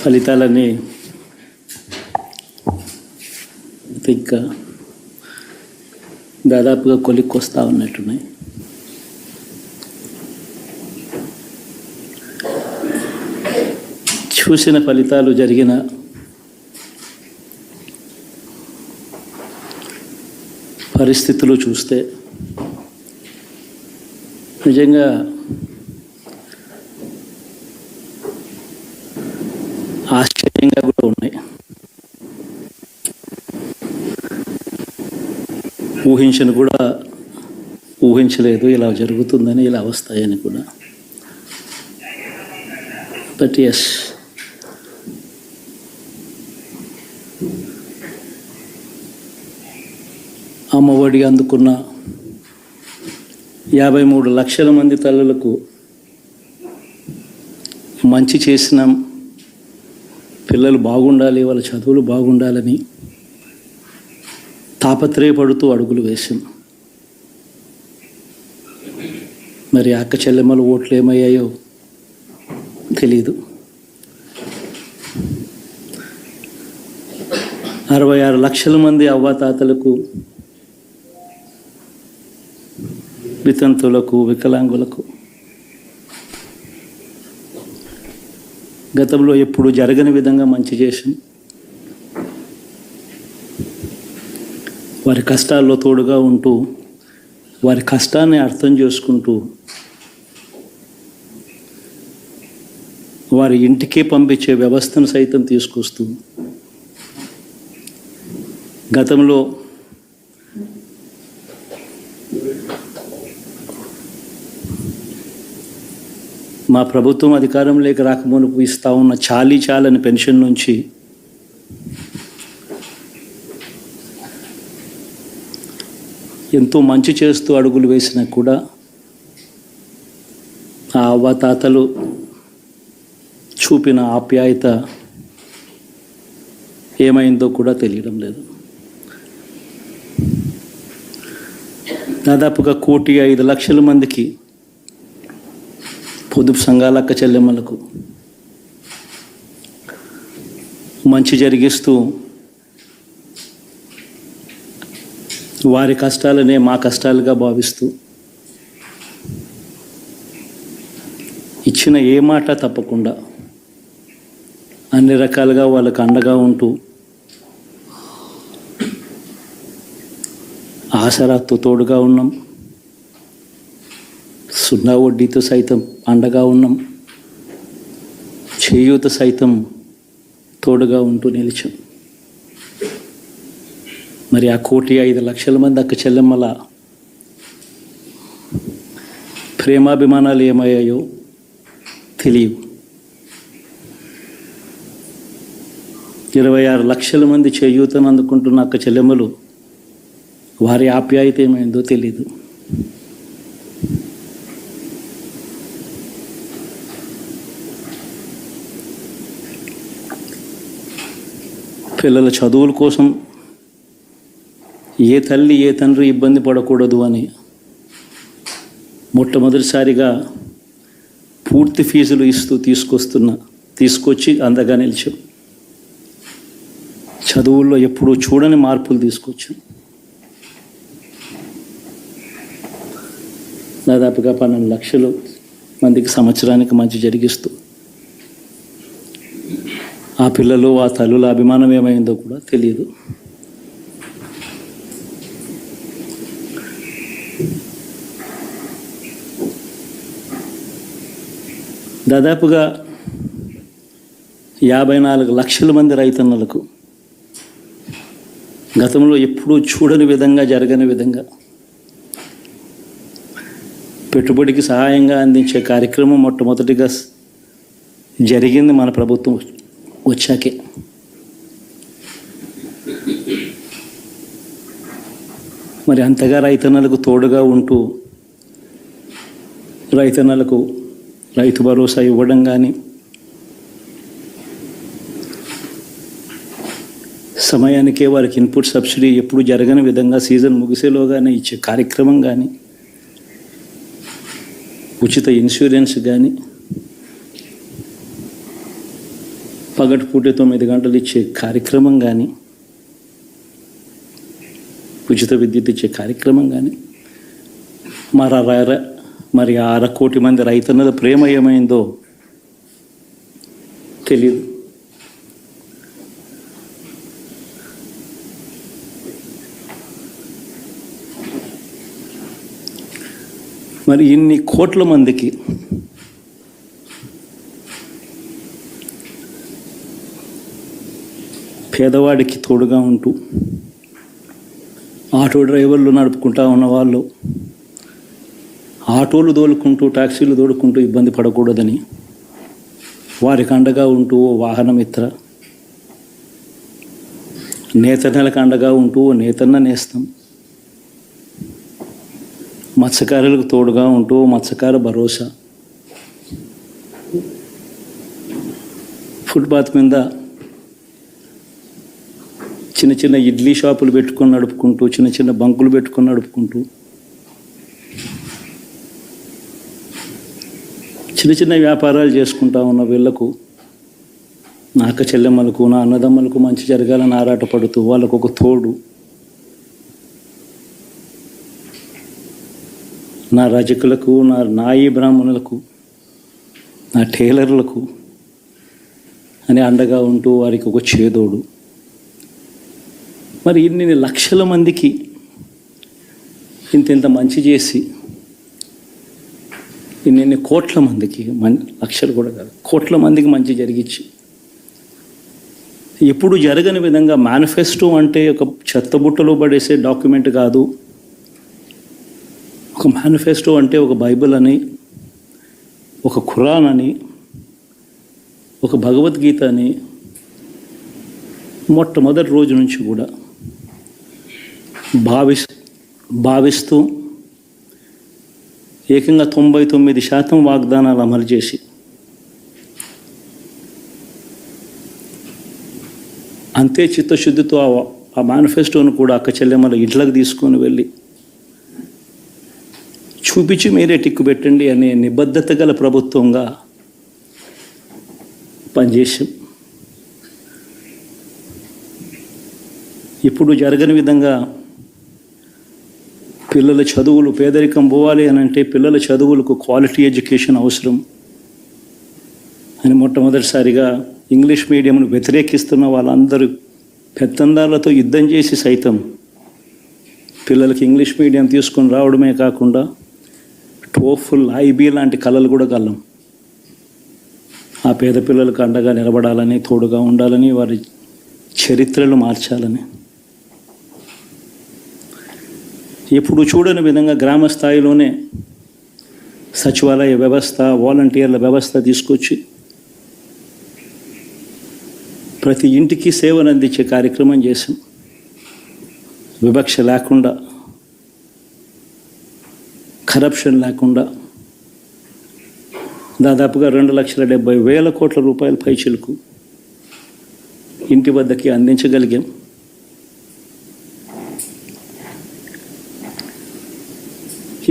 ఫలితాలన్నీ ఇంకా దాదాపుగా కొలిక్కొస్తా ఉన్నట్టున్నాయి. చూసిన ఫలితాలు జరిగిన పరిస్థితులు చూస్తే నిజంగా ఆశ్చర్యంగా కూడా ఉన్నాయి. ఊహించలేదు ఇలా జరుగుతుందని, ఇలా వస్తాయని కూడా. బట్ ఎస్, అమ్మఒడి అందుకున్న 53 లక్షల మంది తల్లులకు మంచి చేసినాం, పిల్లలు బాగుండాలి, వాళ్ళ చదువులు బాగుండాలని తాపత్రయపడుతూ అడుగులు వేసాం. మరి అక్క చెల్లెమ్మల ఓట్లు ఏమయ్యాయో తెలీదు. 66 లక్షల మంది అవ్వాతాతలకు, వితంతులకు, వికలాంగులకు గతంలో ఎప్పుడు జరగని విధంగా మంచి చేసాం. వారి కష్టాల్లో తోడుగా ఉంటూ, వారి కష్టాన్ని అర్థం చేసుకుంటూ, వారి ఇంటికే పంపించే వ్యవస్థను సైతం తీసుకొస్తూ, గతంలో మా ప్రభుత్వం అధికారంలోకి రాకమునుపు ఇస్తా ఉన్న చాలని పెన్షన్ నుంచి ఎంతో మంచి చేస్తూ అడుగులు వేసినా కూడా ఆ అవ్వాతాతలు చూపిన ఆప్యాయత ఏమైందో కూడా తెలియడం లేదు. దాదాపుగా 1,05,00,000 మందికి పొదుపు సంఘాల అక్క చెల్లెమ్మలకు మంచి జరిగిస్తూ, వారి కష్టాలనే మా కష్టాలుగా భావిస్తూ, ఇచ్చిన ఏ మాట తప్పకుండా అన్ని రకాలుగా వాళ్ళకు అండగా ఉంటూ, ఆసరాతో తోడుగా ఉన్నాం, 0 వడ్డీతో సైతం అండగా ఉన్నాం, చేయూత సైతం తోడుగా ఉంటూ నిలిచాం. మరి ఆ 1,05,00,000 మంది అక్క చెల్లెమ్మల ప్రేమాభిమానాలు ఏమయ్యాయో తెలియవు. 26 లక్షల మంది చేయూతను అందుకుంటున్న అక్క చెల్లెమ్మలు, వారి ఆప్యాయత ఏమైందో తెలీదు. పిల్లల చదువుల కోసం ఏ తల్లి ఏ తండ్రి ఇబ్బంది పడకూడదు అని మొట్టమొదటిసారిగా పూర్తి ఫీజులు ఇస్తూ తీసుకొచ్చి అందగా నిలిచాం. చదువుల్లో ఎప్పుడూ చూడని మార్పులు తీసుకొచ్చాం. దాదాపుగా 12 లక్షల మందికి సంవత్సరానికి మంచి జరిగిస్తూ, ఆ పిల్లలు ఆ తల్లుల అభిమానం ఏమైందో కూడా తెలియదు. దాదాపుగా 54 లక్షల మంది రైతన్నలకు గతంలో ఎప్పుడూ చూడని విధంగా, జరగని విధంగా పెట్టుబడికి సహాయంగా అందించే కార్యక్రమం మొట్టమొదటిగా జరిగింది మన ప్రభుత్వం వచ్చాకే. మరి అంతగా రైతన్నలకు తోడుగా ఉంటూ, రైతన్నలకు రైతు భరోసా ఇవ్వడం కానీ, సమయానికే వారికి ఇన్పుట్ సబ్సిడీ ఎప్పుడు జరగని విధంగా సీజన్ ముగిసేలోగానే ఇచ్చే కార్యక్రమం కానీ, ఉచిత ఇన్సూరెన్స్ కానీ, పగటిపూట 9 గంటలు ఇచ్చే కార్యక్రమం కానీ, ఉచిత విద్యుత్ ఇచ్చే కార్యక్రమం కానీ, మరి 1/2 కోటి మంది రైతన్నల ప్రేమ ఏమైందో తెలియదు. మరి ఇన్ని కోట్ల మందికి పేదవాడికి తోడుగా ఉంటూ ఆటో డ్రైవర్లు నడుపుకుంటా ఉన్న వాళ్ళు ఆటోలు తోలుకుంటూ టాక్సీలు తోలుకుంటూ ఇబ్బంది పడకూడదని వారికి అండగా ఉంటూ వాహనమిత్ర, నేతన్నలకు అండగా ఉంటూ నేతన్న నేస్తం, మత్స్యకారులకు తోడుగా ఉంటూ మత్స్యకార భరోసా, ఫుట్పాత్ మీద చిన్న చిన్న ఇడ్లీ షాపులు పెట్టుకొని నడుపుకుంటూ, చిన్న చిన్న బంకులు పెట్టుకొని నడుపుకుంటూ, చిన్న చిన్న వ్యాపారాలు చేసుకుంటా ఉన్న వీళ్లకు, నా అక్క చెల్లెమ్మలకు, నా అన్నదమ్మలకు మంచి జరగాలని ఆరాటపడుతూ వాళ్ళకు ఒక తోడు, నా రజకులకు, నా నాయి బ్రాహ్మణులకు, నా టైలర్లకు అని అండగా ఉంటూ వారికి ఒక చేదోడు. మరి ఇన్ని లక్షల మందికి ఇంత మంచి చేసి, ఇన్ని కోట్ల మందికి, లక్షలు కూడా కాదు, కోట్ల మందికి మంచి జరిగించి, ఎప్పుడు జరగని విధంగా మేనిఫెస్టో అంటే ఒక చెత్తబుట్టలో పడేసే డాక్యుమెంట్ కాదు. ఒక మేనిఫెస్టో అంటే ఒక బైబిల్ అని, ఒక ఖురాన్ అని, ఒక భగవద్గీత అని మొట్టమొదటి రోజు నుంచి కూడా భావిస్తూ ఏకంగా 99% వాగ్దానాలు అమలు చేసి, అంతే చిత్తశుద్ధితో ఆ మేనిఫెస్టోను కూడా అక్క చెల్లెమ్మల ఇంట్లోకి తీసుకొని వెళ్ళి చూపించి మీరే టిక్కు పెట్టండి అనే నిబద్ధత గల ప్రభుత్వంగా పనిచేసాం. ఇప్పుడు జరగని విధంగా పిల్లల చదువులు, పేదరికం పోవాలి అని అంటే పిల్లల చదువులకు క్వాలిటీ ఎడ్యుకేషన్ అవసరం అని మొట్టమొదటిసారిగా ఇంగ్లీష్ మీడియంను వ్యతిరేకిస్తున్న వాళ్ళందరూ పెత్తందారులతో యుద్ధం చేసి సైతం పిల్లలకి ఇంగ్లీష్ మీడియం తీసుకొని రావడమే కాకుండా టోఫుల్, ఐబీ లాంటి కళలు కూడా కలం. ఆ పేద పిల్లలకు అండగా నిలబడాలని, తోడుగా ఉండాలని, వారి చరిత్రలు మార్చాలని, ఎప్పుడు చూడని విధంగా గ్రామ స్థాయిలోనే సచివాలయ వ్యవస్థ, వాలంటీర్ల వ్యవస్థ తీసుకొచ్చి ప్రతి ఇంటికి సేవను అందించే కార్యక్రమం చేశాం. వివక్ష లేకుండా, కరప్షన్ లేకుండా దాదాపుగా 2,70,000 కోట్ల రూపాయల పైచిలకు ఇంటి వద్దకి అందించగలిగాం.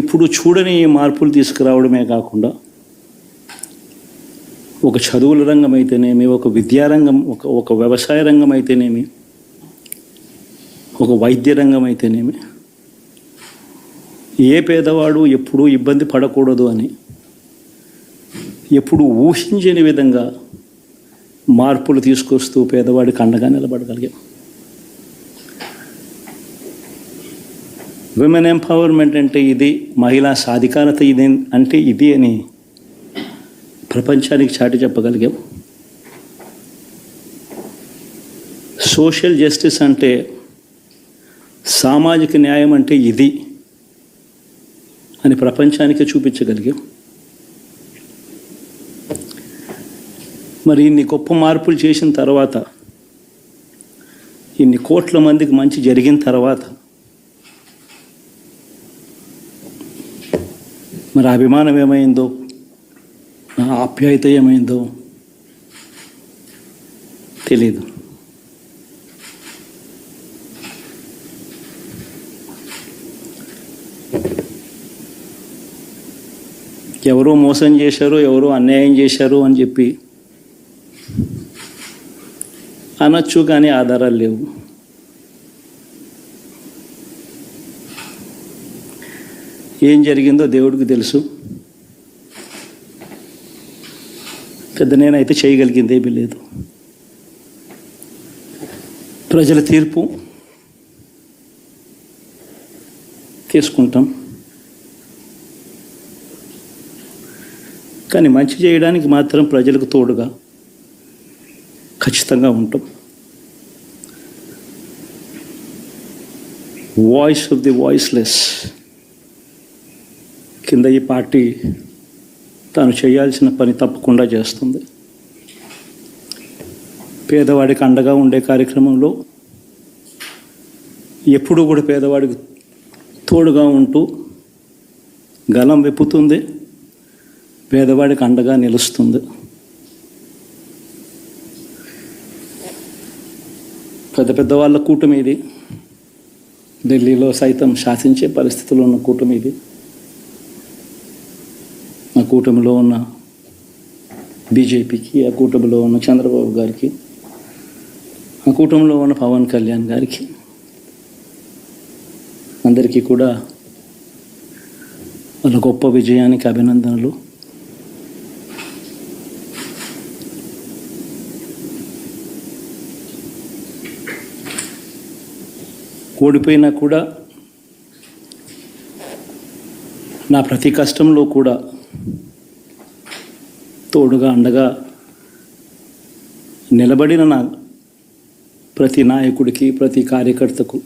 ఇప్పుడు చూడని మార్పులు తీసుకురావడమే కాకుండా ఒక చదువుల రంగం అయితేనేమి, ఒక విద్యారంగం, ఒక వ్యవసాయ రంగం అయితేనేమి, ఒక వైద్య రంగం అయితేనేమి, ఏ పేదవాడు ఎప్పుడూ ఇబ్బంది పడకూడదు అని ఎప్పుడు ఊహించని విధంగా మార్పులు తీసుకొస్తూ పేదవాడికి అండగా నిలబడగలిగాం. విమెన్ ఎంపవర్మెంట్ అంటే ఇది, మహిళా సాధికారత ఇది అంటే ఇది అని ప్రపంచానికి చాటి చెప్పగలిగాం. సోషల్ జస్టిస్ అంటే, సామాజిక న్యాయం అంటే ఇది అని ప్రపంచానికి చూపించగలిగాం. మరి ఇన్ని గొప్ప మార్పులు చేసిన తర్వాత, ఇన్ని కోట్ల మందికి మంచి జరిగిన తర్వాత మరి అభిమానం ఏమైందో, నా ఆప్యాయత ఏమైందో తెలీదు. ఎవరో మోసం చేశారు, ఎవరో అన్యాయం చేశారు అని చెప్పి అనొచ్చు, కానీ ఆధారాలు లేవు. ఏం జరిగిందో దేవుడికి తెలుసు. పెద్ద నేనైతే చేయగలిగింది ఏమీ లేదు. ప్రజల తీర్పు తీసుకుంటాం, కానీ మంచి చేయడానికి మాత్రం ప్రజలకు తోడుగా ఖచ్చితంగా ఉంటాం. వాయిస్ ఆఫ్ ది వాయిస్లెస్ కింద ఈ పార్టీ తాను చేయాల్సిన పని తప్పకుండా చేస్తుంది. పేదవాడికి అండగా ఉండే కార్యక్రమంలో ఎప్పుడూ కూడా పేదవాడికి తోడుగా ఉంటూ గలం విప్పుతుంది, పేదవాడికి అండగా నిలుస్తుంది. పెద్ద పెద్ద వాళ్ళ కూటమి ఇది, ఢిల్లీలో సైతం శాసించే పరిస్థితుల్లో ఉన్న కూటమి ఇది. ఆ కూటమిలో ఉన్న బీజేపీకి, ఆ కూటమిలో ఉన్న చంద్రబాబు గారికి, ఆ కూటమిలో ఉన్న పవన్ కళ్యాణ్ గారికి, అందరికీ కూడా వాళ్ళ గొప్ప విజయానికి అభినందనలు. ఓడిపోయినా కూడా నా ప్రతి కష్టంలో కూడా తోడుగా అండగా నిలబడిన నా ప్రతి నాయకుడికి, ప్రతి కార్యకర్తకు,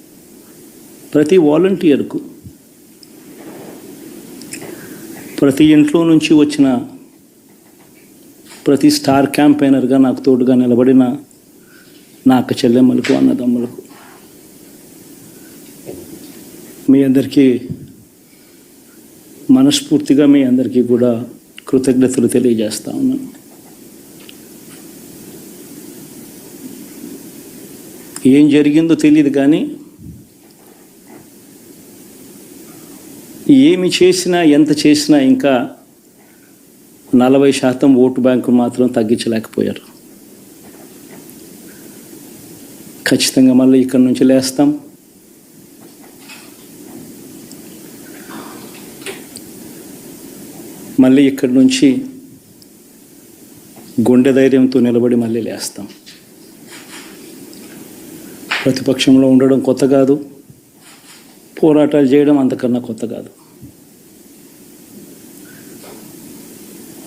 ప్రతి వాలంటీర్కు, ప్రతి ఇంట్లో నుంచి వచ్చిన ప్రతి స్టార్ క్యాంపెయినర్గా నాకు తోడుగా నిలబడిన నా అక్క చెల్లెమ్మలకు, అన్నదమ్ములకు, మీ అందరికీ మనస్ఫూర్తిగా మీ అందరికీ కూడా కృతజ్ఞతలు తెలియజేస్తా ఉన్నాను. ఏం జరిగిందో తెలియదు, కానీ ఏమి చేసినా, ఎంత చేసినా ఇంకా 40% ఓటు బ్యాంకు మాత్రం తగ్గించలేకపోయారు. ఖచ్చితంగా మళ్ళీ ఇక్కడి నుంచి లేస్తాం. మళ్ళీ ఇక్కడి నుంచి గుండె ధైర్యంతో నిలబడి మళ్ళీ లేస్తాం. ప్రతిపక్షంలో ఉండడం కొత్త కాదు, పోరాటాలు చేయడం అంతకన్నా కొత్త కాదు.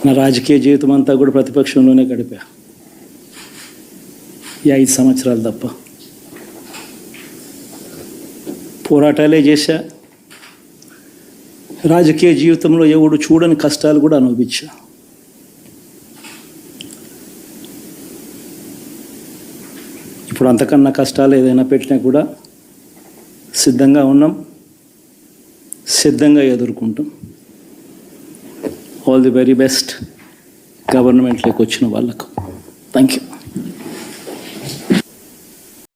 నా రాజకీయ జీవితం అంతా కూడా ప్రతిపక్షంలోనే గడిపా, ఈ 5 సంవత్సరాలు తప్ప. పోరాటాలే చేశా, రాజకీయ జీవితంలో ఎవడు చూడని కష్టాలు కూడా అనుభవించా. ఇప్పుడు అంతకన్నా కష్టాలు ఏదైనా పెట్టినా కూడా సిద్ధంగా ఉన్నాం, సిద్ధంగా ఎదుర్కొంటాం. ఆల్ ది వెరీ బెస్ట్ గవర్నమెంట్లోకి వచ్చిన వాళ్ళకు. Thank you.